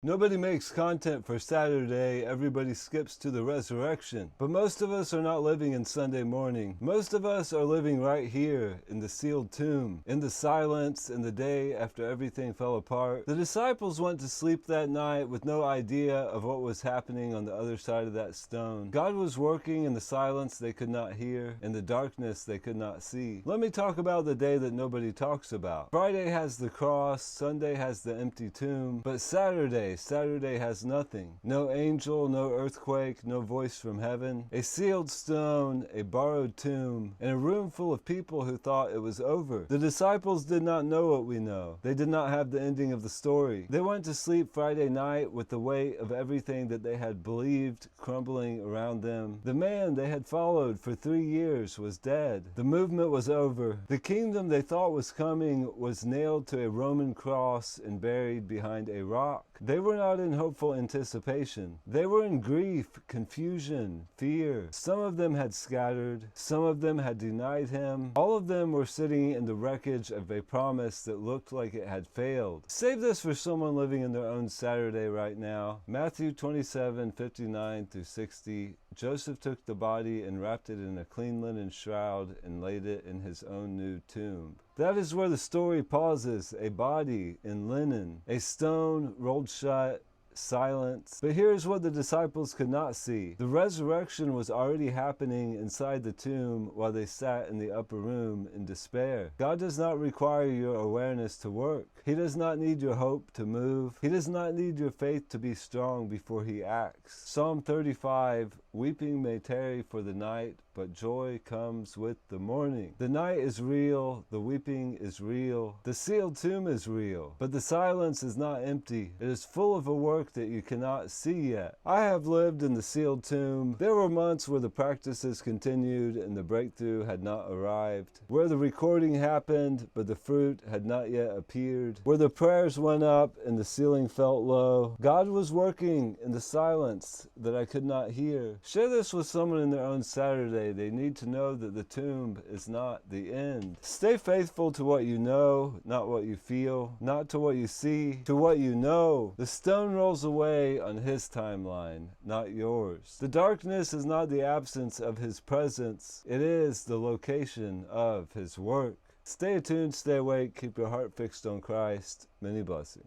Nobody makes content for Saturday, everybody skips to the resurrection. But most of us are not living in Sunday morning. Most of us are living right here in the sealed tomb, in the silence, in the day after everything fell apart. The disciples went to sleep that night with no idea of what was happening on the other side of that stone. God was working in the silence they could not hear, in the darkness they could not see. Let me talk about the day that nobody talks about. Friday has the cross, Sunday has the empty tomb, but Saturday has nothing. No angel, no earthquake, no voice from heaven. A sealed stone, a borrowed tomb, and a room full of people who thought it was over. The disciples did not know what we know. They did not have the ending of the story. They went to sleep Friday night with the weight of everything that they had believed crumbling around them. The man they had followed for 3 years was dead. The movement was over. The kingdom they thought was coming was nailed to a Roman cross and buried behind a rock. They were not in hopeful anticipation. They were in grief, confusion, fear. Some of them had scattered. Some of them had denied him. All of them were sitting in the wreckage of a promise that looked like it had failed. Save this for someone living in their own Saturday right now. Matthew 27:59-60. Joseph took the body and wrapped it in a clean linen shroud and laid it in his own new tomb. That is where the story pauses, a body in linen, a stone rolled shut, silence. But here's what the disciples could not see. The resurrection was already happening inside the tomb while they sat in the upper room in despair. God does not require your awareness to work. He does not need your hope to move. He does not need your faith to be strong before he acts. Psalm 35, weeping may tarry for the night, but joy comes with the morning. The night is real, the weeping is real, the sealed tomb is real, but the silence is not empty. It is full of a work that you cannot see yet. I have lived in the sealed tomb. There were months where the practices continued and the breakthrough had not arrived, where the recording happened but the fruit had not yet appeared, where the prayers went up and the ceiling felt low. God was working in the silence that I could not hear. Share this with someone in their own Saturday. They need to know that the tomb is not the end. Stay faithful to what you know, not what you feel, not to what you see, to what you know. The stone rolls away on his timeline, not yours. The darkness is not the absence of his presence. It is the location of his work. Stay attuned, stay awake, keep your heart fixed on Christ. Many blessings.